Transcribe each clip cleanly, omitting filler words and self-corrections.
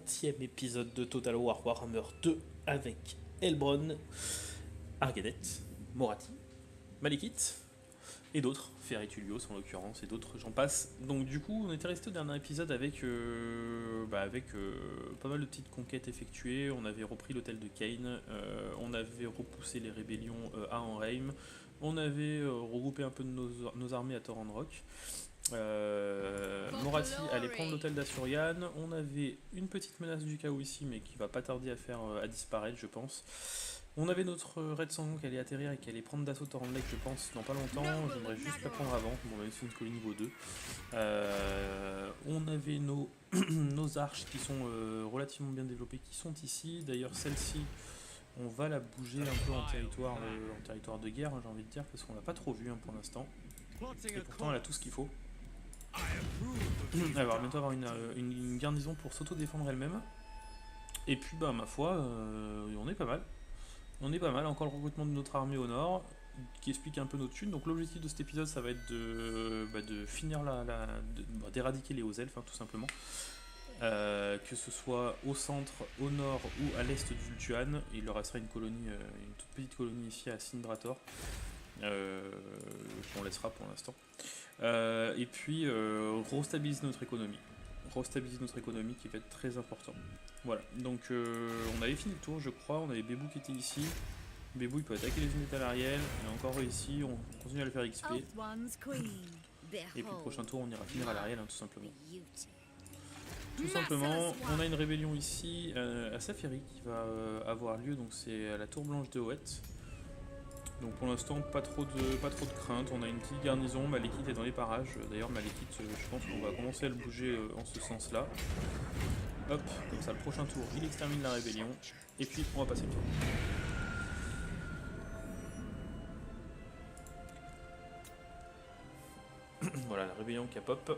30e épisode de Total War Warhammer 2 avec Elbron, Argadet, Morati, Malekith et d'autres, Ferretulios en l'occurrence et d'autres, j'en passe. Donc du coup on était resté au dernier épisode avec, pas mal de petites conquêtes effectuées. On avait repris l'hôtel de Kane, on avait repoussé les rébellions à Anheim, on avait regroupé un peu de nos armées à Torrent Rock. Morati allait prendre l'hôtel d'Assurian. On avait une petite menace du chaos ici, mais qui va pas tarder à disparaître, je pense. On avait notre Red Sangon qui allait atterrir et qui allait prendre d'assaut Torrent Lake, je pense, dans pas longtemps. J'aimerais juste la prendre avant. Bon, même si c'est une colonie niveau 2. On avait nos arches qui sont relativement bien développées, qui sont ici. D'ailleurs, celle-ci, on va la bouger un peu en territoire de guerre, j'ai envie de dire, parce qu'on l'a pas trop vue pour l'instant. Et pourtant, elle a tout ce qu'il faut. Elle va bientôt avoir une garnison pour s'auto-défendre elle-même. Et puis, bah, ma foi, on est pas mal. On est pas mal. Encore le recrutement de notre armée au nord, qui explique un peu notre thunes. Donc, l'objectif de cet épisode, ça va être de finir d'éradiquer les hauts elfes, tout simplement. Que ce soit au centre, au nord ou à l'est du Vultuan. Il leur restera une toute petite colonie ici à Sindrator. Qu'on laissera pour l'instant. Et puis restabiliser notre économie. Restabiliser notre économie qui va être très important. Voilà, donc on avait fini le tour, je crois. On avait Bébou qui était ici. Bébou il peut attaquer les unités talariennes. Il est encore réussi, on continue à le faire XP. Et puis le prochain tour on ira finir à l'Ariel, tout simplement. Tout simplement, on a une rébellion ici à Safiri qui va avoir lieu, donc c'est à la tour blanche de Hoët. Donc pour l'instant pas trop de crainte, on a une petite garnison, Malekith est dans les parages, d'ailleurs Malekith je pense qu'on va commencer à le bouger en ce sens là. Hop, comme ça le prochain tour il extermine la rébellion, et puis on va passer le tour. Voilà la rébellion qui a pop.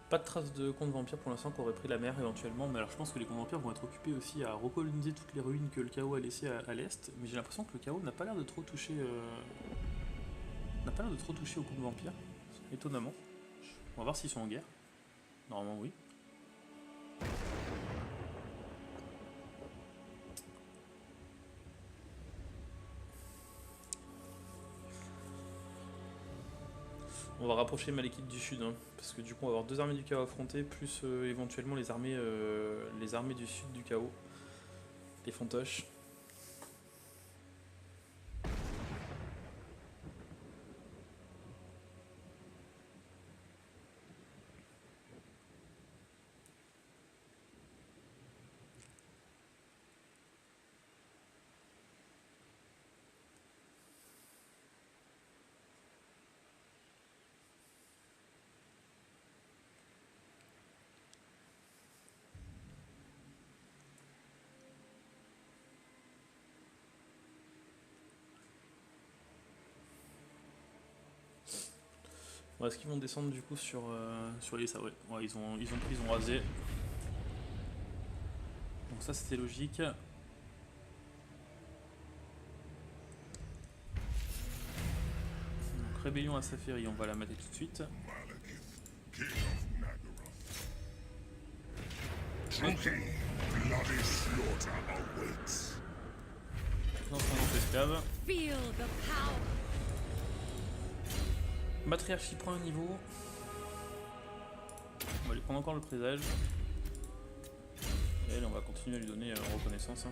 Pas de traces de comptes vampires pour l'instant qui auraient pris la mer éventuellement, mais alors je pense que les comptes vampires vont être occupés aussi à recoloniser toutes les ruines que le chaos a laissées à l'est, mais j'ai l'impression que le chaos n'a pas l'air de trop toucher aux comptes vampires, étonnamment. On va voir s'ils sont en guerre. Normalement oui. On va rapprocher Malekith du sud, parce que du coup on va avoir deux armées du chaos affrontées, plus éventuellement les armées du sud du chaos, les fantoches. Ouais, est-ce qu'ils vont descendre du coup sur les sables? Ouais, ils ont pris, ils ont rasé. Donc ça c'était logique. Donc rébellion à Safiri, on va la mater tout de suite. Dans son esclave. Matriarchie prend un niveau. On va lui prendre encore le présage. Et elle, on va continuer à lui donner reconnaissance.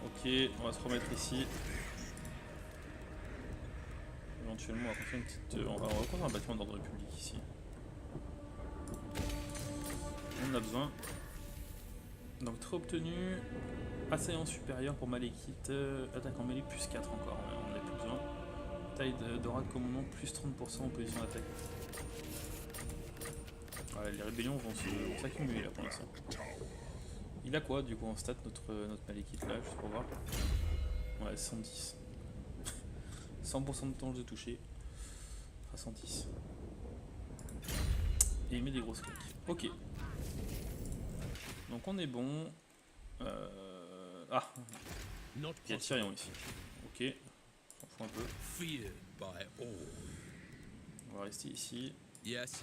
Ok, on va se remettre ici. Éventuellement, on va construire une petite. On va reconstruire un bâtiment d'ordre public ici. On en a besoin. Donc très obtenu. Assaillant supérieur pour Malekith. Attaque en mêlée plus 4 encore, on n'a plus besoin. Taille d'aura de commandement plus 30% en position d'attaque. Voilà, les rébellions vont s'accumuler là pour l'instant. Il a quoi du coup en stat notre Malekith là, juste pour voir. Ouais, 110. 100% de temps de toucher. À 110. Et il met des grosses claques. Ok. Donc on est bon. Ah, il y a Tyrion ici. Ok, on s'en fout un peu. On va rester ici. Yes.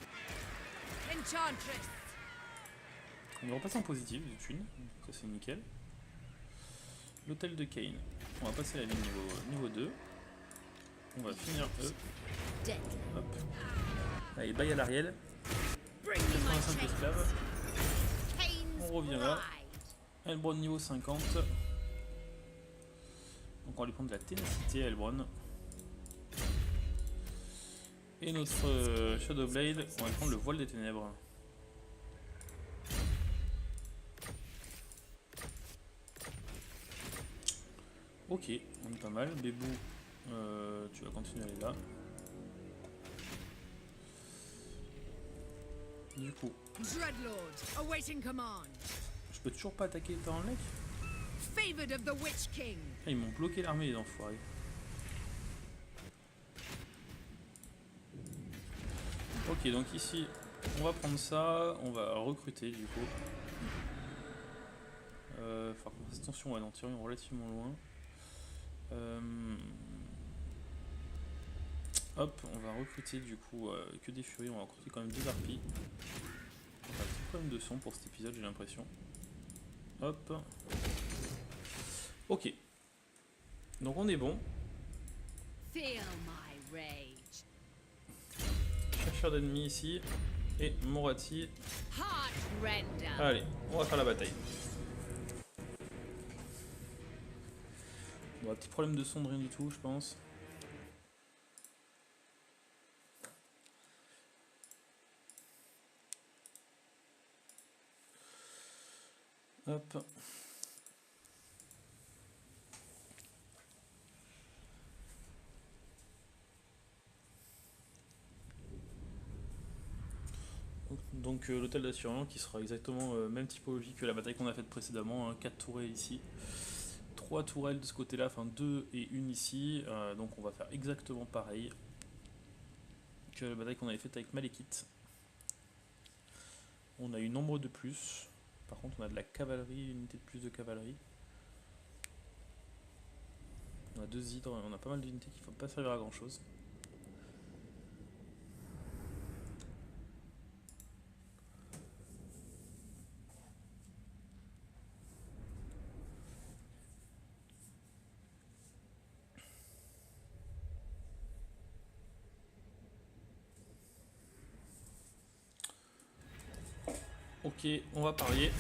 On est repassé en positif de thunes, ça c'est nickel. L'hôtel de Kane. On va passer la ligne niveau 2. On va finir eux. Hop. Allez, bye à l'Ariel. 85 esclaves. On revient là. Elbron niveau 50. Donc on va lui prendre de la ténacité à Elbron. Et notre Shadowblade, on va lui prendre le voile des ténèbres. Ok, on est pas mal. Bébou, tu vas continuer à aller là. Du coup, je peux toujours pas attaquer par un mec. Ah, ils m'ont bloqué l'armée les enfoirés. Ok, donc ici, on va prendre ça, on va recruter du coup. Faut faire attention, ouais, non, Tyrion est relativement loin. Hop, on va recruter du coup que des furies, on va recruter quand même 2 harpies. On a un petit problème de son pour cet épisode, j'ai l'impression. Hop. Ok. Donc on est bon. Chercheur d'ennemis ici. Et Moratti. Allez, on va faire la bataille. Bon, un petit problème de son de rien du tout, je pense. Hop. Donc l'hôtel d'Assyrian qui sera exactement même typologie que la bataille qu'on a faite précédemment, hein, 4 tourelles ici, 3 tourelles de ce côté là, enfin 2 et 1 ici, donc on va faire exactement pareil que la bataille qu'on avait faite avec Malekith. On a eu nombre de plus, par contre on a de la cavalerie, une unité de plus de cavalerie. On a 2 hydres, on a pas mal d'unités qui ne vont pas servir à grand chose. Ok, on va parier.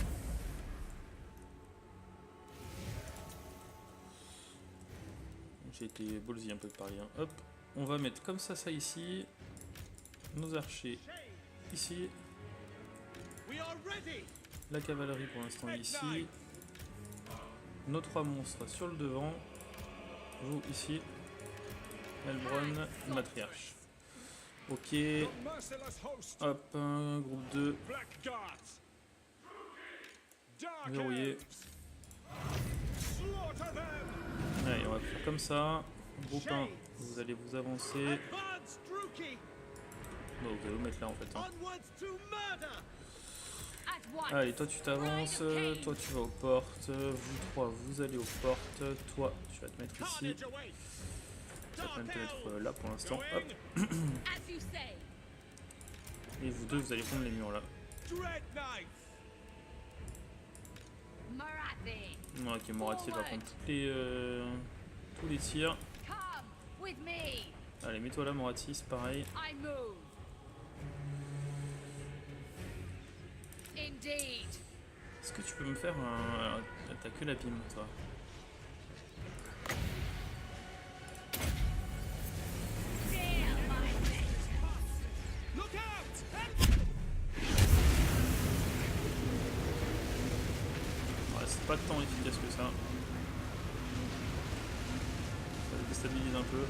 J'ai été ballsy un peu de parier. Hein. Hop, on va mettre comme ça ici. Nos archers ici. La cavalerie pour l'instant ici. Nos 3 monstres sur le devant. Vous ici. Elbron, matriarche. Ok. Hop, groupe 2. Verrouillé. Allez, on va faire comme ça. Groupe 1, vous allez vous avancer. Bon, vous allez vous mettre là en fait. Hein. Allez, toi tu t'avances, toi tu vas aux portes, vous 3 vous allez aux portes, toi tu vas te mettre ici. Tu vas même te mettre là pour l'instant. Hop. Et vous deux vous allez prendre les murs là. Ok, Moratti va prendre tous les tirs. Allez, mets-toi là Moratti, c'est pareil. Est-ce que tu peux me faire un... T'as que l'abîme toi. pas tant efficace que ça. Ça déstabilise un peu.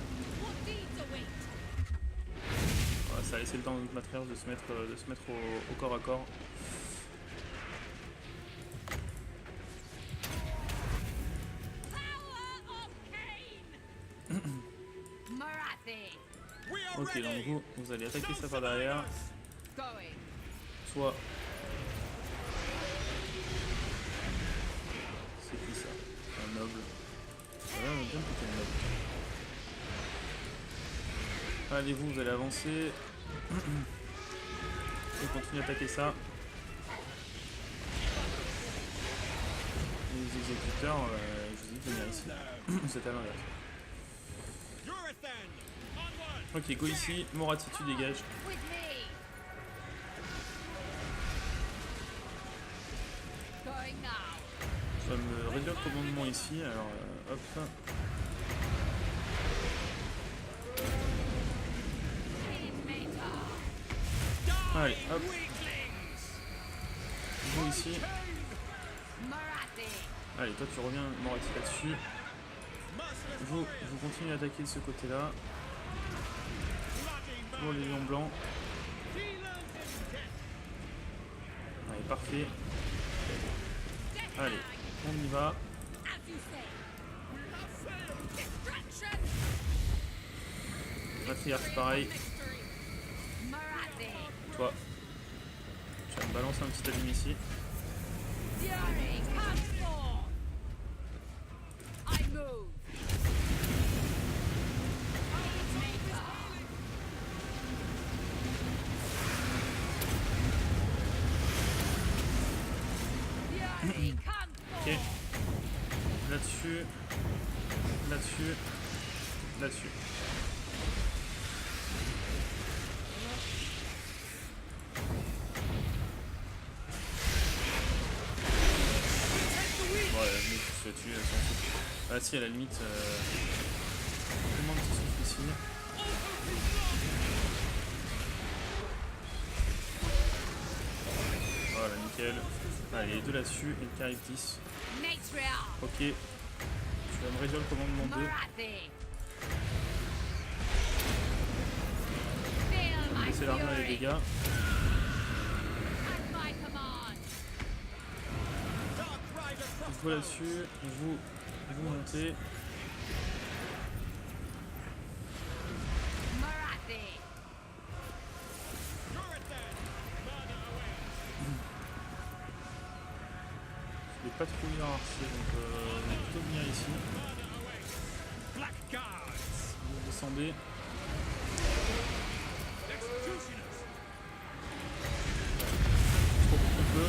Voilà, ça a laissé le temps à notre matriarche de se mettre au corps à corps. Ok, donc vous allez attaquer ça par derrière. Soit... C'est qui ça? Un noble. Ouais, on a bien piqué le noble. Allez, vous allez avancer. Et continuez à attaquer ça. Les exécuteurs, je vous dis de venir ici. C'est à l'inverse. Ok, go ici. Morati, tu dégages. Je vais me réduire le commandement ici. Alors, hop. Allez, hop. Vous ici. Allez, toi tu reviens Morati là-dessus. Vous continuez à attaquer de ce côté-là. Pour les lions blancs. Allez, parfait. Allez, on y va. Matriarche, pareil. Toi, tu vas me balancer un petit abîme ici. Ok. Là-dessus. Là-dessus. Là-dessus. Ouais, mais tous là-dessus, elle s'en fout. Ah si, à la limite, tellement de petits souffles ici. Voilà, nickel. Allez, les deux là-dessus, et le carré 10. Ok. Tu vas me réduire le commandement 2. Je vais baisser l'armure et les dégâts. Vous là-dessus, vous montez. Je vais pas trop hiérarchiser, donc je vais plutôt venir ici. Vous descendez. Trop un peu.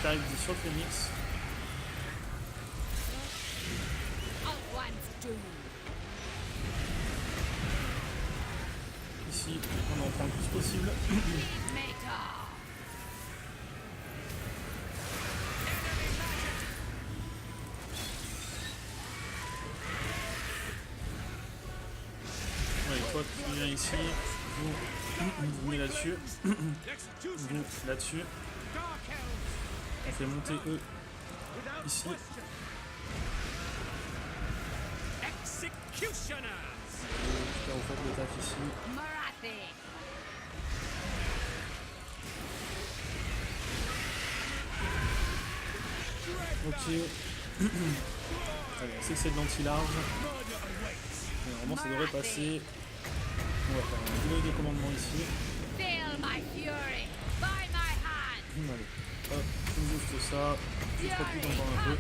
T'arrives sur le Phoenix. Ici, on en prend le plus possible. Allez, toi tu viens ici, vous venez là-dessus, vous là-dessus. On fait monter eux ici. J'espère vous faites le taf ici. Ok. Allez, on sait que c'est de l'anti-large. Normalement ça devrait passer. On va faire un délai de commandement ici. Allez, hop, on booste ça. Juste pour plus encore un peu.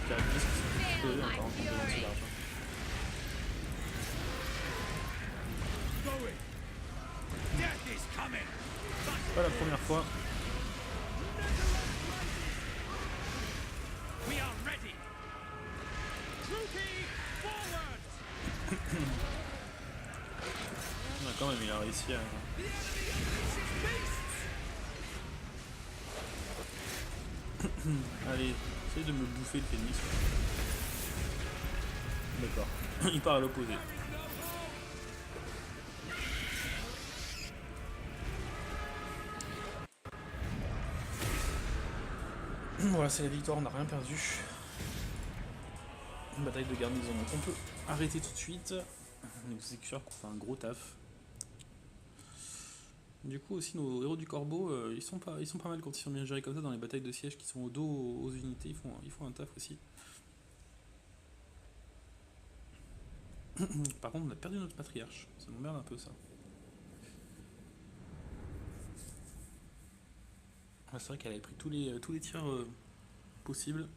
Caractère, c'est un peu encore un peu d'anti-large. Pas la première fois. Quand même, il a réussi à... Allez, essaye de me bouffer le pénis. D'accord. Il part à l'opposé. Voilà, c'est la victoire, on n'a rien perdu. Une bataille de garnison, donc on peut arrêter tout de suite. Les exécuteurs qui ont fait un gros taf. Du coup aussi nos héros du corbeau, ils sont pas mal quand ils sont bien gérés comme ça dans les batailles de siège qui sont au dos aux unités, ils font un taf aussi. Par contre on a perdu notre patriarche, ça m'emmerde un peu ça. Ouais, c'est vrai qu'elle avait pris tous les tirs possibles.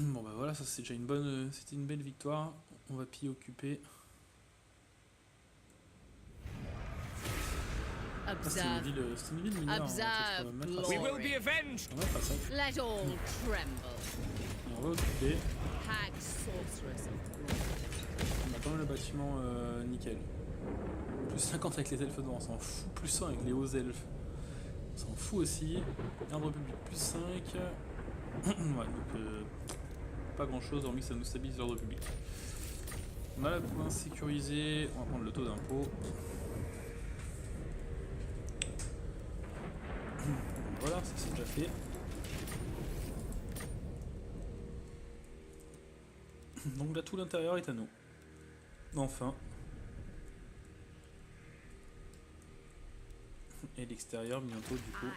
Bon bah voilà, ça c'est déjà c'était une belle victoire. On va piller occuper. C'était une ville mineure. On va mettre à ça. Et on va occuper. On a quand même le bâtiment nickel. Plus 50 avec les elfes noirs, on s'en fout. Plus 100 avec les hauts elfes. On s'en fout aussi. Ordre public plus 5. Ouais, donc pas grand chose hormis que ça nous stabilise l'ordre public. On a la province sécurisée, on va prendre le taux d'impôt. Voilà, ça c'est déjà fait. Donc là tout l'intérieur est à nous. Enfin. Et l'extérieur bientôt du coup.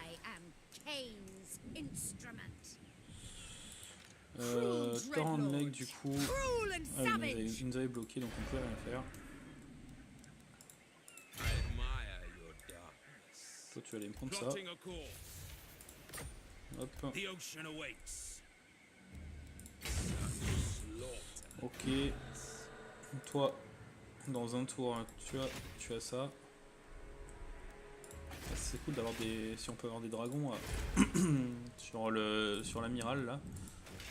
Torrent Lake du coup. Ah, il nous avait bloqué donc on pouvait rien faire. Toi tu vas aller me prendre ça. Hop. Ok. Toi, dans un tour, hein, tu as ça. C'est cool d'avoir des. Si on peut avoir des dragons sur l'amiral là.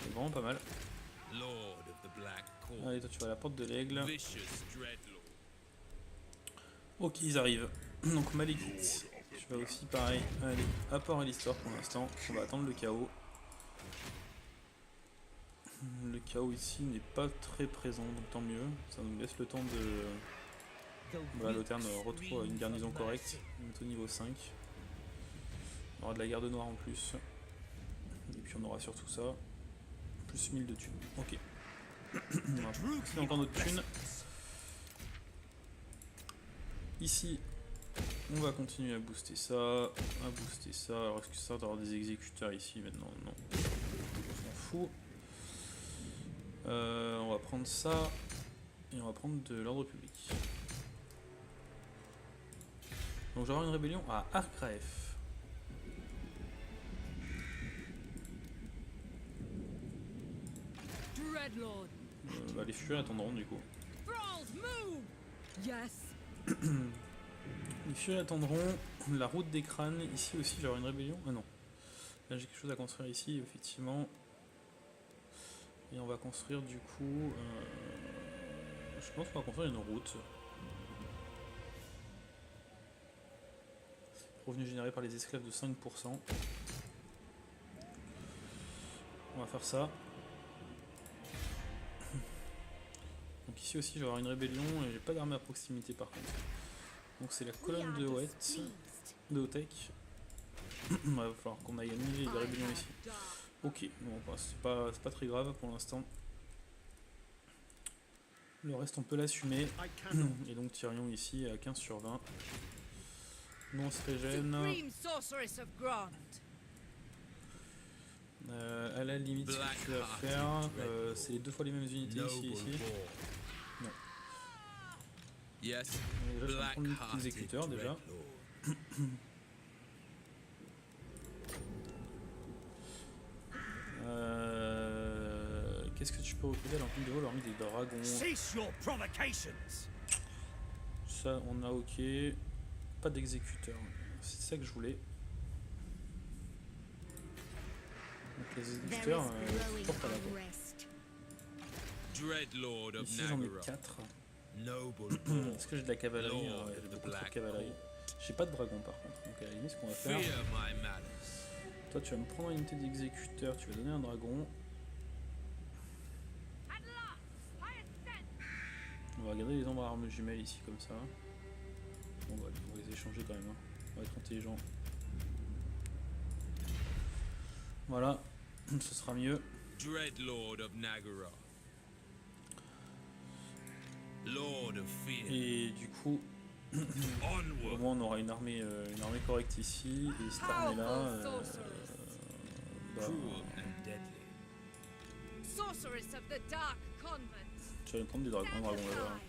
C'est vraiment pas mal. Allez, toi tu vas à la porte de l'aigle. Ok, ils arrivent. Donc Malekith. Tu vas aussi pareil. Allez, apport à l'histoire pour l'instant. On va attendre le chaos. Le chaos ici n'est pas très présent, donc tant mieux. Ça nous laisse le temps de. Voilà, Loterne retrouve une garnison correcte. On est au niveau 5. On aura de la garde noire en plus. Et puis on aura surtout ça. Plus 1000 de thunes. Ok. On va pousser encore notre thunes. Ici, on va continuer à booster ça. Alors est-ce que ça d'avoir des exécuteurs ici maintenant? Non. On s'en fout. On va prendre ça. Et on va prendre de l'ordre public. Donc j'aurai une rébellion à Arkraef. Bah, les furies attendront du coup. Les furies attendront. La route des crânes. Ici aussi j'aurai une rébellion. Ah non. Là j'ai quelque chose à construire ici effectivement. Et on va construire du coup. Je pense qu'on va construire une route. Revenu généré par les esclaves de 5%. On va faire ça. Donc ici aussi je vais avoir une rébellion et j'ai pas d'armée à proximité par contre. Donc c'est la colonne de Hoeth, de Hotek. Il va falloir qu'on aille annuler les rébellions ici. Ok, bon bah, c'est pas très grave pour l'instant. Le reste on peut l'assumer. Et donc Tyrion ici à 15/20. Nous on se régène. À la limite ce que tu vas faire, c'est 2 fois les mêmes unités ici. Non. Déjà je vais prendre une petite exécuteur déjà. Qu'est-ce que tu peux recruter à l'empire de vol hormis des dragons? Ça on a ok. Pas d'exécuteur. C'est ça que je voulais. Donc les exécuteurs, toujours pas là. Ici j'en ai 4. Est-ce que j'ai de la cavalerie? Ouais, j'ai beaucoup trop de cavalerie. J'ai pas de dragon par contre. Donc à la limite ce qu'on va faire. Toi tu vas me prendre une unité d'exécuteur, tu vas donner un dragon. On va regarder les ombres à armes jumelles ici comme ça. On va les échanger quand même. Hein. On va être intelligent. Voilà, ce sera mieux. Et du coup, au moins on aura une armée correcte ici. Et cette armée là, tu vas me prendre des dragons, un dragon là-bas.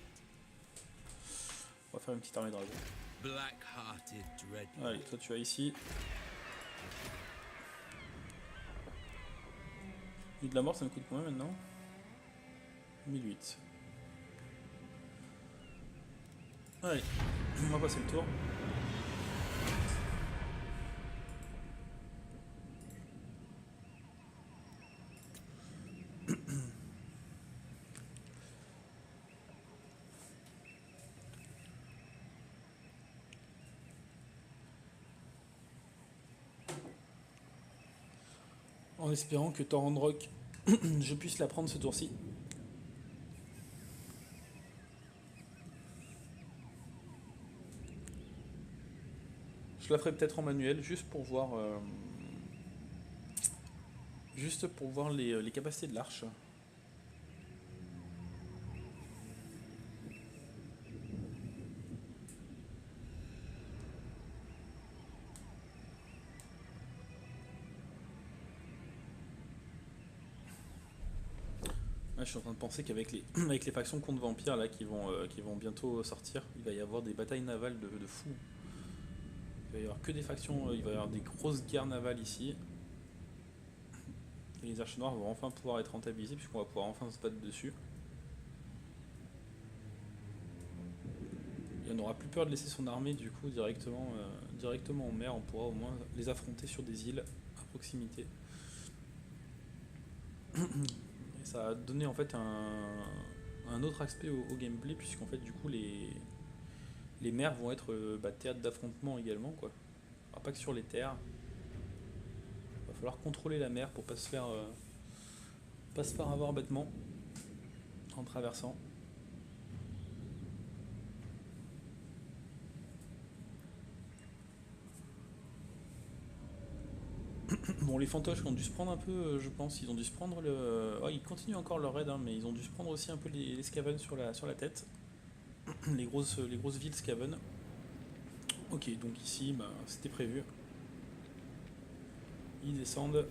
On va faire une petite armée de dragons. Allez, toi tu vas ici. Et de la mort ça me coûte combien maintenant? 1008. Allez, on va passer le tour. En espérant que Torrandrock, je puisse la prendre ce tour-ci. Je la ferai peut-être en manuel, juste pour voir les capacités de l'arche. Je suis en train de penser qu'avec les, avec les factions contre vampires là qui vont bientôt sortir, il va y avoir des batailles navales de fou. Il va y avoir que des factions, il va y avoir des grosses guerres navales ici. Et les archers noirs vont enfin pouvoir être rentabilisés puisqu'on va pouvoir enfin se battre dessus. Et on n'aura plus peur de laisser son armée du coup directement en mer, on pourra au moins les affronter sur des îles à proximité. Et ça a donné en fait un autre aspect au gameplay puisqu'en fait du coup les mers vont être théâtre d'affrontement également quoi. Alors, pas que sur les terres. Il va falloir contrôler la mer pour pas se faire avoir bêtement en traversant. Bon, les fantoches ont dû se prendre un peu, je pense, ils ont dû se prendre le... Oh, ils continuent encore leur raid, hein, mais ils ont dû se prendre aussi un peu les Skaven sur la tête. les grosses villes Skaven. Ok, donc ici, c'était prévu. Ils descendent.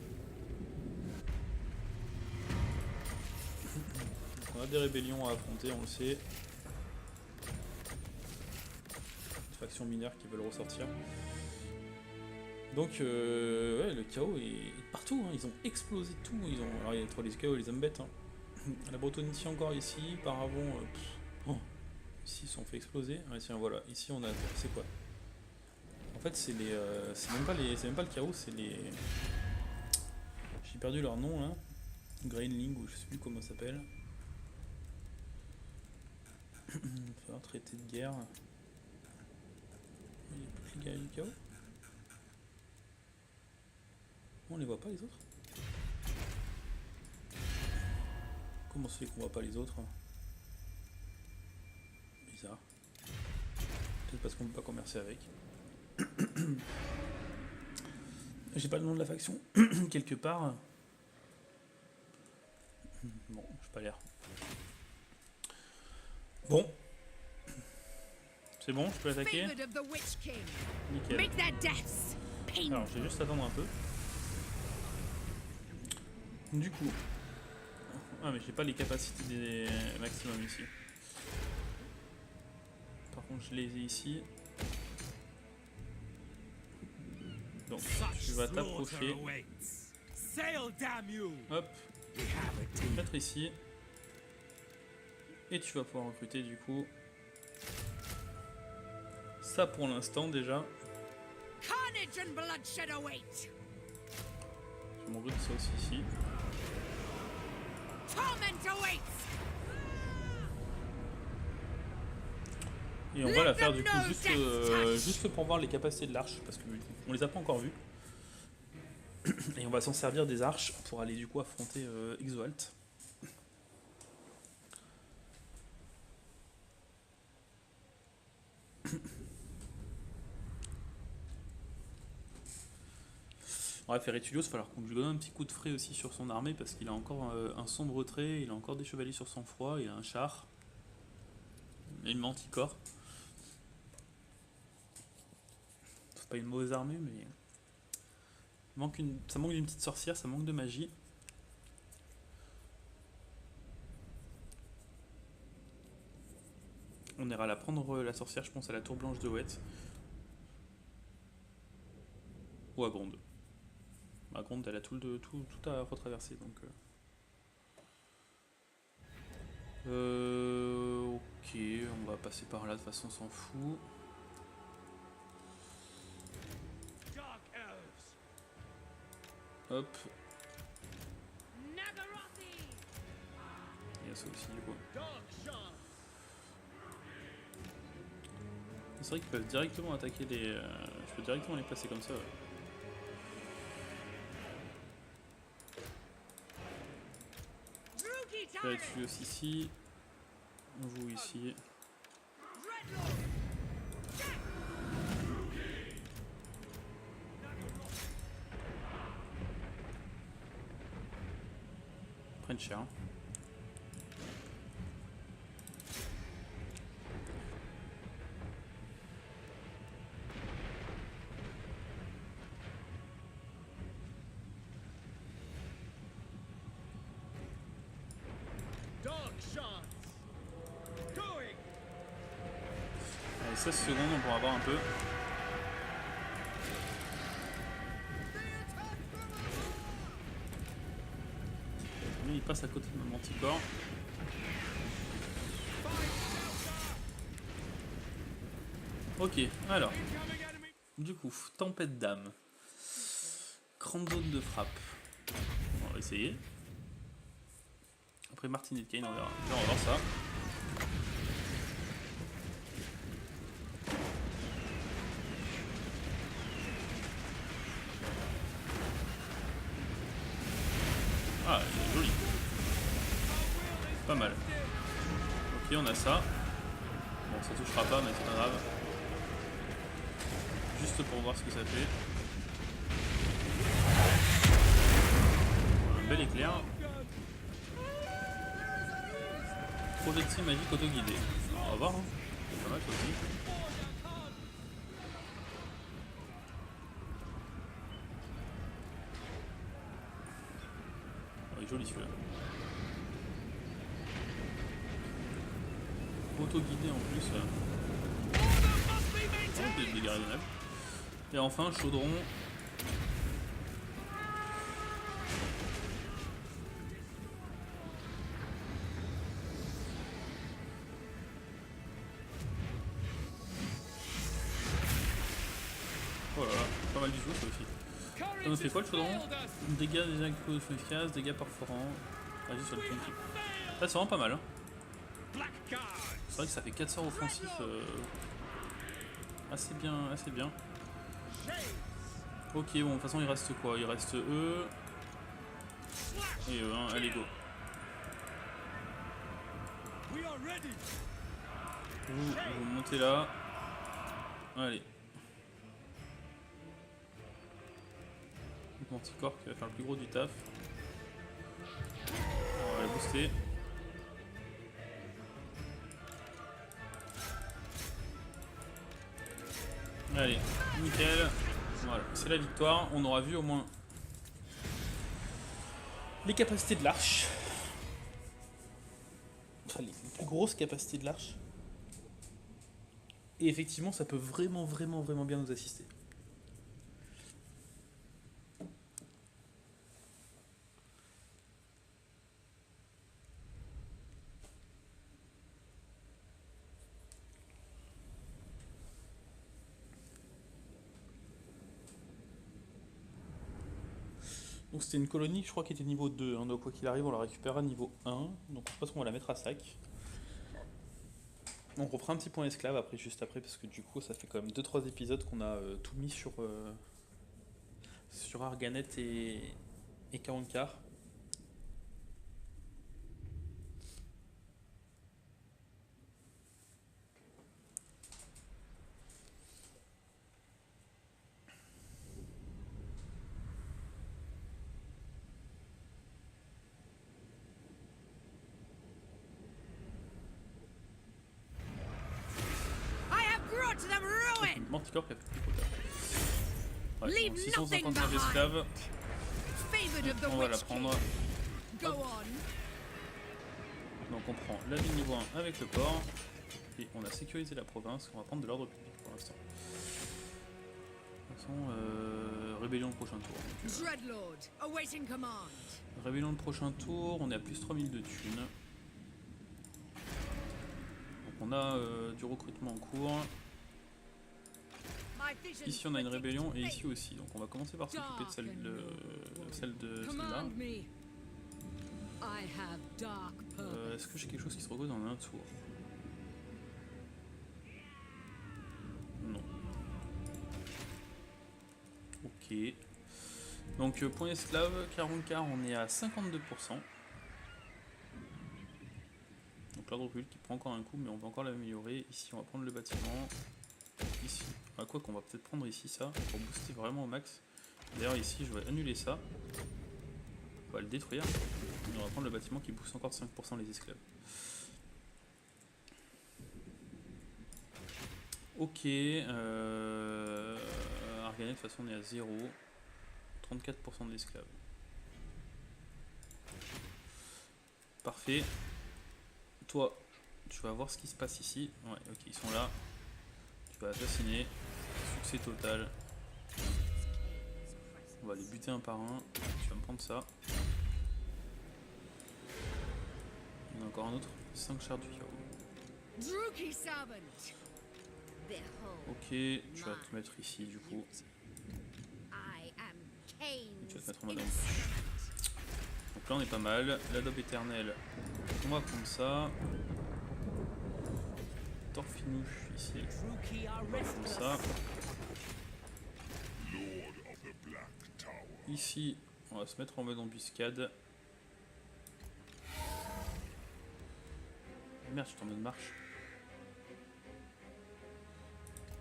Donc on a des rébellions à affronter, on le sait. Des factions mineures qui veulent ressortir. Donc ouais, le chaos est partout, hein. Ils ont explosé tout. Alors il y a trop les chaos et les hommes bêtes. Hein. La Bretonnie encore ici, Paravon, ici ils se sont fait exploser. Ouais, tiens voilà, ici on a, c'est quoi? En fait c'est même pas le chaos, c'est les... J'ai perdu leur nom là. Greinling ou je sais plus comment ça s'appelle. Il va falloir traiter de guerre. Il n'y a plus que les guerriers du chaos. On les voit pas les autres? Comment se fait qu'on voit pas les autres? Bizarre. Peut-être parce qu'on peut pas commercer avec. J'ai pas le nom de la faction quelque part. Bon, j'ai pas l'air. Bon. C'est bon, je peux attaquer? Nickel. Alors, je vais juste attendre un peu. Du coup... Ah mais j'ai pas les capacités des maximum ici. Par contre je les ai ici. Donc tu vas t'approcher. Hop. Je vais te mettre ici. Et tu vas pouvoir recruter du coup ça pour l'instant déjà. Carnage and bloodshed await. Je m'en veux de ça aussi ici. Torment awaits. Et on va la faire du coup juste pour voir les capacités de l'arche, parce qu'on les a pas encore vues. Et on va s'en servir des arches pour aller du coup affronter Exoalt. Bref, Eretulio, il va falloir qu'on lui donne un petit coup de frais aussi sur son armée, parce qu'il a encore un sombre trait, il a encore des chevaliers sur sang froid, il a un char, et une manticore. C'est pas une mauvaise armée, mais ça manque d'une petite sorcière, ça manque de magie. On ira la prendre la sorcière, je pense, à la tour blanche de Wet. Ou à Gronde. À Gronde, elle a tout à retraverser, donc... ok, on va passer par là, de toute façon on s'en fout. Hop. Il y a ça aussi du coup. C'est vrai qu'ils peuvent directement attaquer les... je peux directement les placer comme ça, ouais. Je vais tuer aussi ici. Vous ici. Prennent cher. Allez, 16 secondes, on pourra avoir un peu. Lui, il passe à côté de mon manticore. Ok, alors. Du coup, tempête d'âme. Grande zone de frappe. On va essayer. Après Martinet Kane, on verra. Là, on va voir ça. Ah, c'est joli. Pas mal. Ok, on a ça. Bon, ça touchera pas, mais c'est pas grave. Juste pour voir ce que ça fait. Un bel éclair. Projectile magique auto-guidé. On va voir, hein. C'est pas mal ça aussi. Oh, il est joli celui-là. Auto-guidé en plus. Oh, des dégâts raisonnables. Et enfin, chaudron. Oh là là, pas mal du tout ça aussi. Ça nous fait quoi le chaudron? Dégâts des impôts efficaces, dégâts perforants. Agis sur le point de type. Ça c'est vraiment pas mal. Hein. C'est vrai que ça fait 4 sorts offensifs. Assez bien, assez bien. Ok, bon, de toute façon il reste quoi? Il reste eux. Et eux, hein, allez go. Vous montez là. Allez. Manticore qui va faire le plus gros du taf. On va la booster. Allez, nickel. Voilà, c'est la victoire. On aura vu au moins les capacités de l'arche. Enfin, les plus grosses capacités de l'arche. Et effectivement, ça peut vraiment bien nous assister. Donc c'était une colonie, je crois, qui était niveau 2. Hein, donc quoi qu'il arrive, on la récupérera niveau 1. Donc je pense qu'on va la mettre à sac. Donc on fera un petit point esclave après, juste après, parce que du coup ça fait quand même 2-3 épisodes qu'on a tout mis sur Arganet et Kaonkar. I have brought them ruin. Manticore qui a fait plus de quota. Ouais, Leave donc nothing 659 behind. esclaves, Favored of the on va la Witch King. prendre. Go Hop. on. Donc on prend la ville niveau 1 avec le port. Et on a sécurisé la province, on va prendre de l'ordre public pour l'instant. De toute façon, rébellion le prochain tour. Donc, Dreadlord, awaiting command. rébellion le prochain tour, on est à plus 3000 de thunes. Donc on a du recrutement en cours. My vision Ici on a une predicts rébellion et fate. ici aussi. Donc on va commencer par s'occuper de celle de celle-là. Command me. I have dark purpose. Est-ce que j'ai quelque chose qui se repose en un tour? Non. Ok. Donc point esclave, 40K, on est à 52%. Donc l'ordre public qui prend encore un coup, mais on va encore l'améliorer. Ici on va prendre le bâtiment. Ici, à quoi qu'on va peut-être prendre ici ça, pour booster vraiment au max. D'ailleurs ici je vais annuler ça. On va le détruire. Et on va prendre le bâtiment qui booste encore de 5% les esclaves. Ok, Arganet de toute façon on est à 0. 34% de l'esclave. Parfait. Toi, tu vas voir ce qui se passe ici. Ouais, ok, ils sont là. Tu vas assassiner. Succès total. On va les buter un par un. Tu vas me prendre ça. Il y en a encore un autre. 5 chars du chaos. Druki servant. Ok, tu vas te mettre ici du coup. I am Tu vas te Kane's mettre en mode instrument. donc là on est pas mal. L'adobe éternel, on va prendre ça. Torfinouche ici, Druki are on va prendre restless. ça. Ici, on va se mettre en mode embuscade. Merde, je suis en mode marche.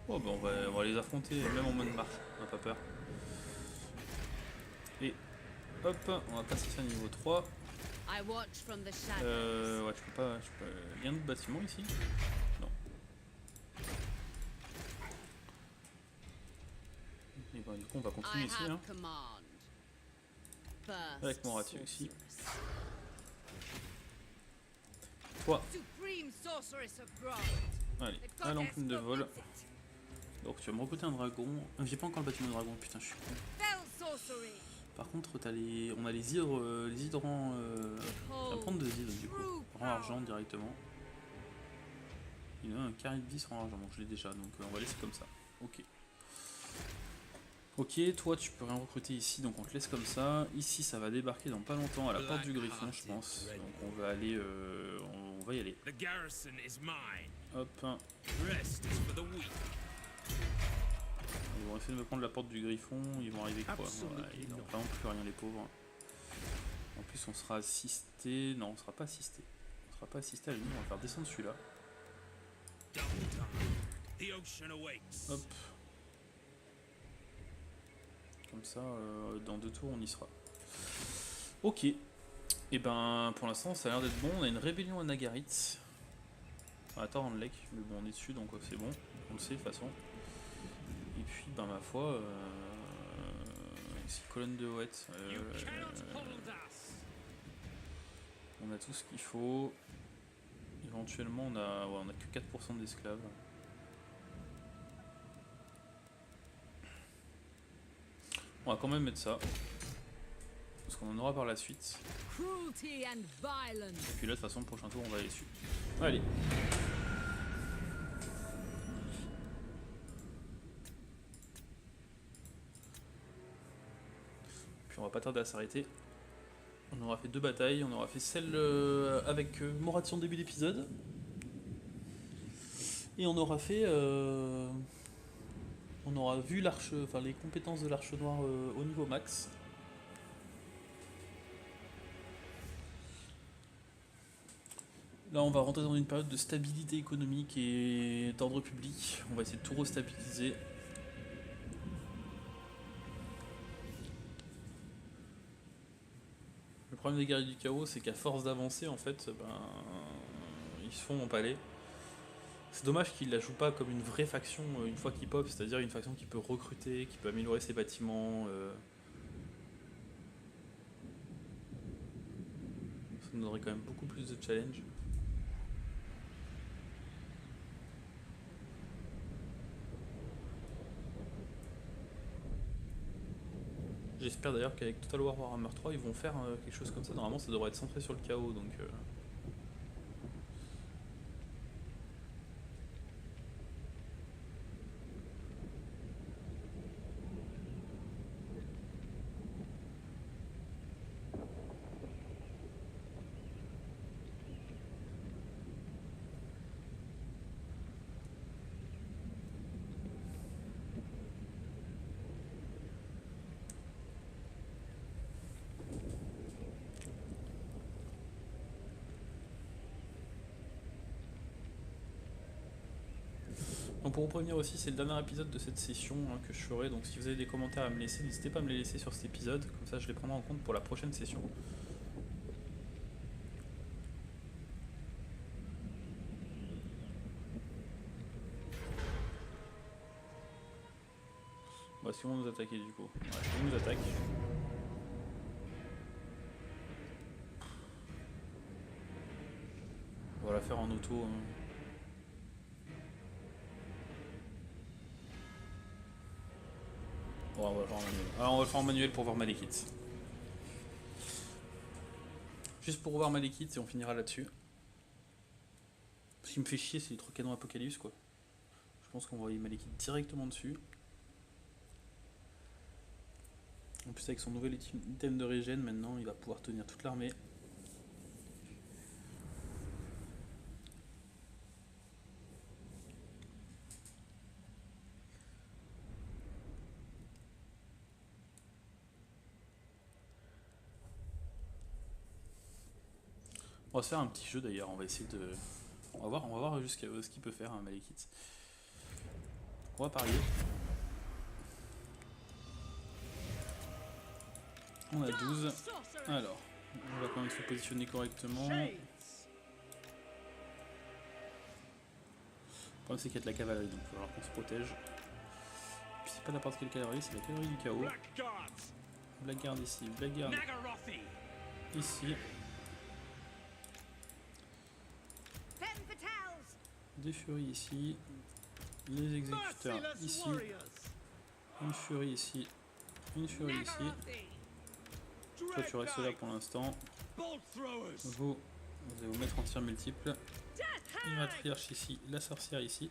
Oh bah on va les affronter même en mode marche, on n'a pas peur. Et hop, on va passer ça à niveau 3. I watch from the shadows. Ouais, je peux pas. Il y a un autre bâtiment ici? Non. Et bah, du coup, on va continuer I ici. have Hein. command. First Avec mon ratio ici. sorceress. Toi, Supreme sorceress of Grod. allez, The à goddess l'enclume de vol. forbids it. Donc, tu vas me recruter un dragon. J'ai pas encore le bâtiment de dragon, putain, je suis con. Fell sorcery. Par contre, on a les hydrants. On va prendre 2 hydres du coup. Rang argent directement. Il y en a un carré de 10 rang argent, donc je l'ai déjà, donc on va laisser comme ça. Ok. Ok, toi tu peux rien recruter ici, donc on te laisse comme ça. Ici ça va débarquer dans pas longtemps à la porte du Griffon, je pense. Donc on va aller, on va y aller. The garrison is mine. Hop, Rest is for the weak. ils vont essayer de me prendre la porte du Griffon. Ils vont arriver quoi? Absolument. Ils n'ont vraiment plus rien les pauvres. En plus on sera assisté, non on sera pas assisté. On sera pas assisté à l'ennemi, on va faire descendre celui-là. Double time. The ocean awaits. Hop. Comme ça, dans 2 tours, on y sera. Ok. Et ben, pour l'instant, ça a l'air d'être bon. On a une rébellion à Nagarit. À Thornlake, mais bon, on est dessus, donc c'est bon. On le sait, de toute façon. Et puis, ben, ma foi, ici, colonne de Hoët. You cannot hold us. On a tout ce qu'il faut. Éventuellement, on a que 4% d'esclaves. On va quand même mettre ça. Parce qu'on en aura par la suite. Cruelty and violence. Et puis là, de toute façon, le prochain tour, on va aller dessus. Allez. Puis on va va pas tarder à s'arrêter. On aura fait 2 batailles, on aura fait celle avec Moration début d'épisode. Et on aura fait... on aura vu l'arche, enfin les compétences de l'arche noire au niveau max. Là, on va rentrer dans une période de stabilité économique et d'ordre public. On va essayer de tout restabiliser. Le problème des guerriers du chaos, c'est qu'à force d'avancer, en fait, ils se font empaler. C'est dommage qu'ils la jouent pas comme une vraie faction une fois qu'ils pop, c'est-à-dire une faction qui peut recruter, qui peut améliorer ses bâtiments. Ça nous donnerait quand même beaucoup plus de challenge. J'espère d'ailleurs qu'avec Total War Warhammer 3 ils vont faire quelque chose comme ça. Normalement ça devrait être centré sur le chaos donc... Donc pour vous prévenir aussi, c'est le dernier épisode de cette session que je ferai, donc si vous avez des commentaires à me laisser, n'hésitez pas à me les laisser sur cet épisode, comme ça je les prendrai en compte pour la prochaine session. Bah si on nous attaquer du coup. Ouais, ils nous attaquent. On va la faire en auto. Bon, on va le faire en manuel. Alors on va le faire en manuel pour voir Malekith. Juste pour voir Malekith et on finira là-dessus. Ce qui me fait chier, c'est les 3 canons Apocalypse quoi. Je pense qu'on va envoyer Malekith directement dessus. En plus avec son nouvel item de régène maintenant, il va pouvoir tenir toute l'armée. On va se faire un petit jeu d'ailleurs, on va essayer de... On va voir jusqu'à ce qu'il peut faire Malekith. On va parier. On a 12. Alors, on va quand même se positionner correctement. Le problème c'est qu'il y a de la cavalerie, donc il va falloir qu'on se protège. Puis c'est pas n'importe quelle cavalerie, c'est la cavalerie du chaos. Blackguard ici, Blackguard ici. Des furies ici. Les exécuteurs ici. Une furie ici. Une furie ici. Toi tu restes là pour l'instant. Vous allez vous mettre en tir multiple. Une matriarche ici, la sorcière ici.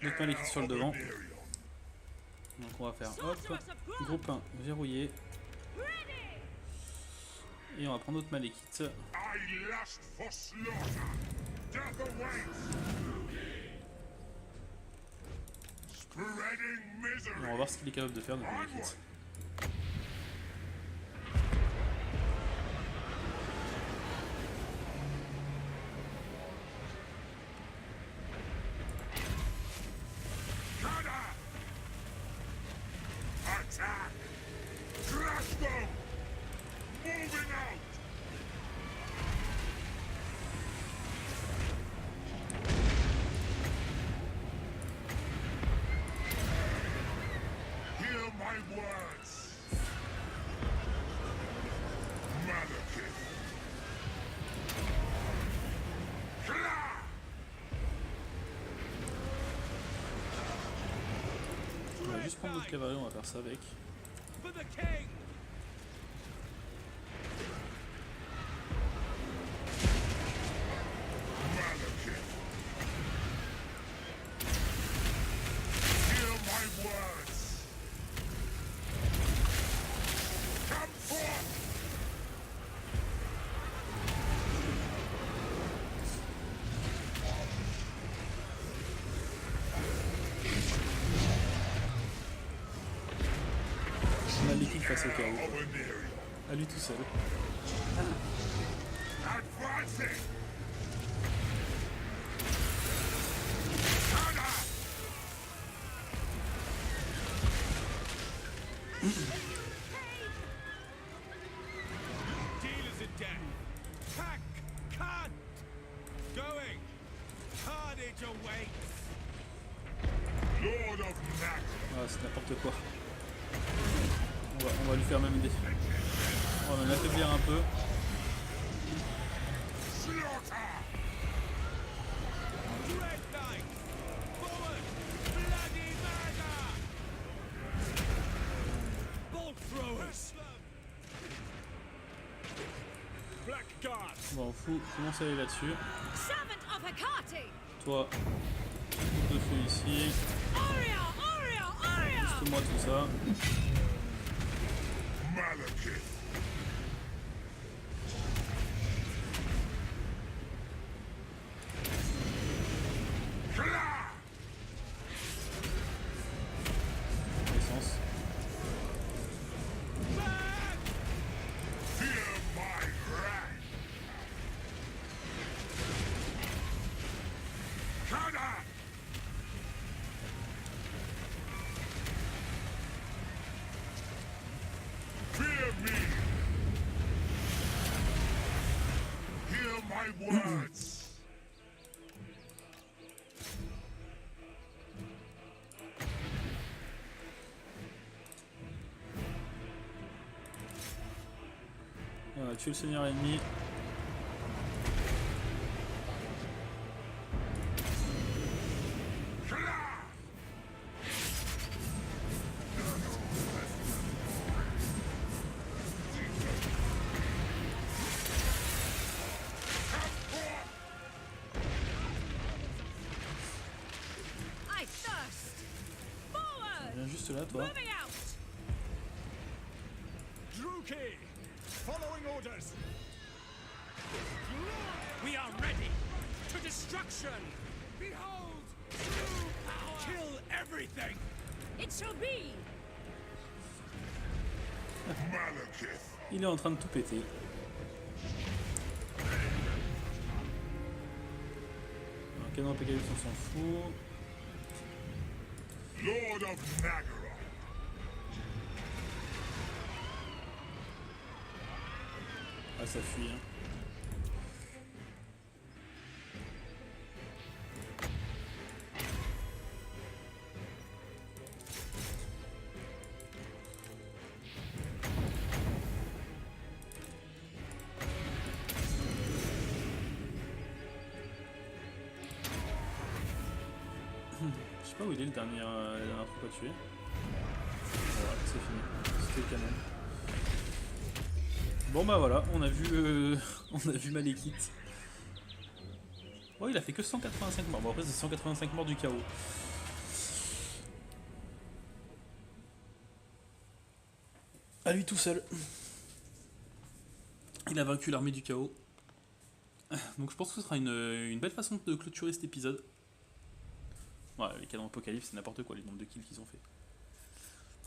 Notre Malekith sur le devant. Donc on va faire hop, groupe 1 verrouillé. Et on va prendre notre Malekith. Et on va voir ce qu'il est capable de faire notre Malekith. On va juste prendre notre cavalerie, on va faire ça avec. Malékith face au chaos. À lui tout seul. Dealers in death. Pack can't. Going. Carnage awaits. Lord of Knack. Ah, c'est n'importe quoi. On va lui faire même des... On va même l'affaiblir un peu. Dread Knight. Forward. Bloody murder. Bolt throwers. Black Guard. Bon, faut commencer à aller là-dessus. Servant of Hecate! Toi, coup de feu ici. Aria! Aria! Aria! Juste-moi tout ça. Essence. Fear me. Hear my words. On va tuer le seigneur ennemi. I thirst! Forward! Viens juste là, toi. Moving out! Druki. Following orders. We are ready to destruction. Behold, true power. Kill everything. It shall be! Malekith. Il est en train de tout péter. Un canon Apocalypse, on s'en fout. Lord of Nagara. Ah, ça fuit, hein. Je sais pas où il est le dernier la dernière troupe à tuer. Voilà, c'est fini. C'était le canon. Bon bah voilà, on a vu Malékith. Oh, il a fait que 185 morts. Bon après c'est 185 morts du chaos. À lui tout seul. Il a vaincu l'armée du chaos. Donc je pense que ce sera une belle façon de clôturer cet épisode. Ouais, les canons Apocalypse, c'est n'importe quoi les nombres de kills qu'ils ont fait.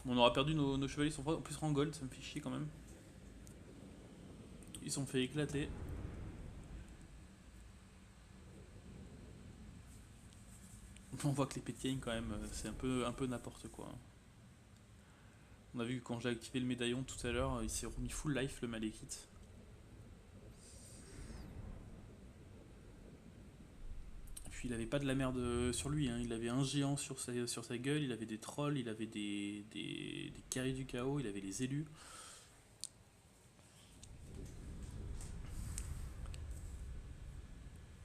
On aura perdu nos chevaliers, sont en plus en gold, ça me fait chier quand même. Ils sont fait éclater. On voit que les Pétiailles quand même, c'est un peu n'importe quoi. On a vu que quand j'ai activé le médaillon tout à l'heure, il s'est remis full life le Malékith. Puis il avait pas de la merde sur lui, hein. Il avait un géant sur sa gueule, il avait des trolls, il avait des carrés du chaos, il avait les élus.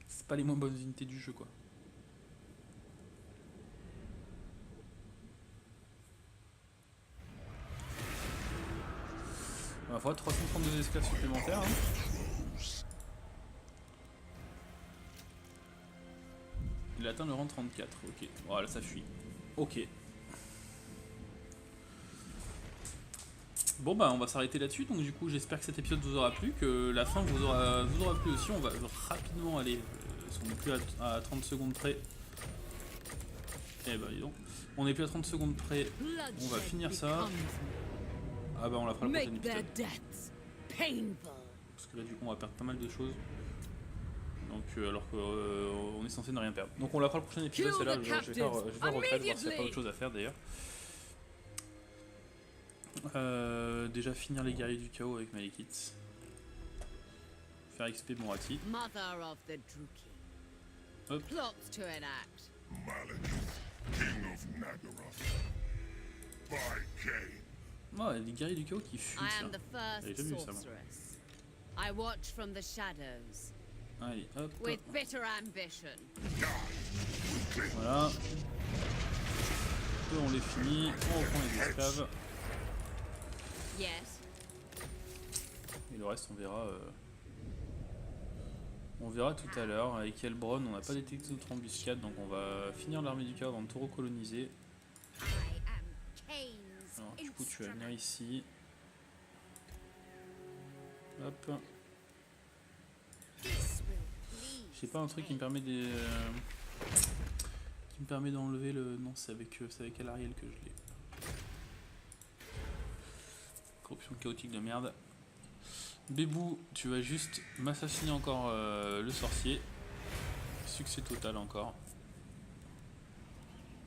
C'est pas les moins bonnes unités du jeu quoi. Ma foi, 332 esclaves supplémentaires. Hein. Il atteint le rang 34, ok. Voilà, ça fuit. Ok. Bon bah on va s'arrêter là-dessus, donc du coup j'espère que cet épisode vous aura plu, que la fin vous aura plu aussi. On va rapidement aller, on n'est plus à 30 secondes près. Eh bah dis donc, on n'est plus à 30 secondes près, on va finir ça. Ah bah on la fera le prochain Make their épisode. deaths painful. Parce que là du coup on va perdre pas mal de choses. Donc alors qu'on est censé ne rien perdre. Donc on la fera le prochain épisode, celle-là je vais faire retraite, voir s'il n'y a pas d'autre chose à faire d'ailleurs. Déjà finir les guerriers du chaos avec Malekith. Faire XP Morati. Mother of the Druki. Hop. Plots to enact. Malekith, King of Nagaroth. By Cain. Oh, les guerriers du chaos qui fuient I ça. am the J'avais first jamais vu ça moi. sorceress. I watch from the shadows Allez, hop. with bitter ambition. Voilà. Eux, on les finit. On reprend les esclaves. Yes. Et le reste, on verra. On verra tout à l'heure. Avec Elbron, on n'a pas détecté notre embuscade, donc on va finir l'armée du chaos avant de tout recoloniser. I am Cain's Alors, du coup, tu vas venir instrument. ici. Hop. This will please J'ai pas un truc qui me permet de. Qui me permet d'enlever le. Non, c'est avec Alariel que je l'ai. Corruption chaotique de merde. Bébou, tu vas juste m'assassiner encore le sorcier. Succès total encore.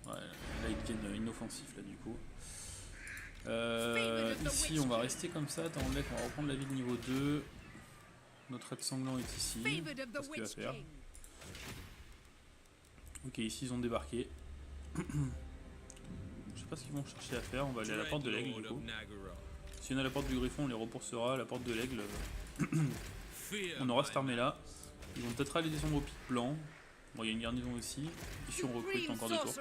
Ouais, là il devient inoffensif là du coup. Ici on va rester comme ça, attends, on va reprendre la ville niveau 2. Notre aide sanglant est ici. favored of C'est the ce qu'il va Witch faire. King. Ok, ici ils ont débarqué. Je sais pas ce qu'ils vont chercher à faire, on va aller à la porte de l'aigle du coup. Si on a la porte du griffon, on les repoussera. À la porte de l'aigle, on aura cette armée là. Ils vont peut-être aller descendre au pic blanc. Bon, il y a une garnison aussi. Ici on recrute encore 2 tours.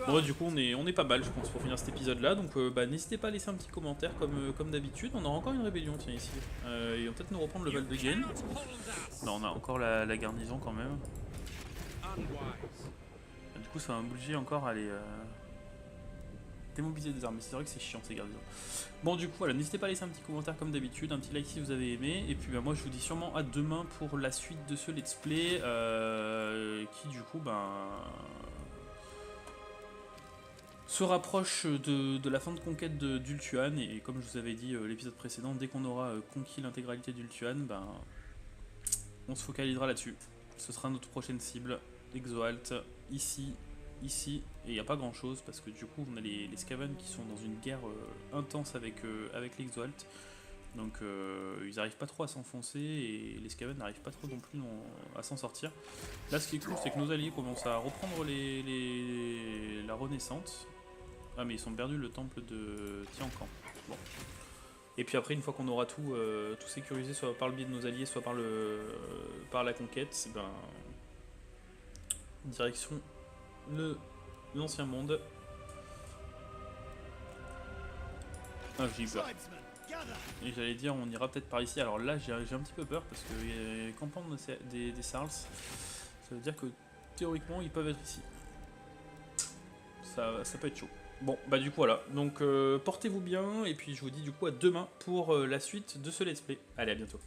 Bon, ouais, du coup on est pas mal je pense pour finir cet épisode là. Donc n'hésitez pas à laisser un petit commentaire comme d'habitude. On aura encore une rébellion tiens ici. Ils vont peut-être nous reprendre le Val de Gain. Non, on a encore la garnison quand même. Du coup ça va m'obliger encore à aller démobiliser des armées. C'est vrai que c'est chiant ces garnisons. Bon du coup voilà, n'hésitez pas à laisser un petit commentaire comme d'habitude, un petit like si vous avez aimé. Et puis moi je vous dis sûrement à demain pour la suite de ce let's play qui du coup se rapproche de la fin de conquête d'Ultuan. Et comme je vous avais dit l'épisode précédent, dès qu'on aura conquis l'intégralité d'Ultuan, on se focalisera là-dessus. Ce sera notre prochaine cible, Exoalt, ici, et il n'y a pas grand chose parce que du coup on a les Skaven qui sont dans une guerre intense avec l'Exoalt. Donc ils n'arrivent pas trop à s'enfoncer et les Skaven n'arrivent pas trop non plus à s'en sortir. Là ce qui est cool c'est que nos alliés commencent à reprendre la renaissance. Ah mais ils sont perdus le temple de Tiancan. Bon. Et puis après une fois qu'on aura tout sécurisé soit par le biais de nos alliés soit par la conquête, direction l'ancien monde. Ah j'ai eu peur. Et j'allais dire on ira peut-être par ici. Alors là j'ai un petit peu peur parce que les campements des Sarls, ça veut dire que théoriquement ils peuvent être ici. Ça peut être chaud. Bon bah du coup voilà. Donc portez-vous bien et puis je vous dis du coup à demain pour la suite de ce let's play. Allez à bientôt.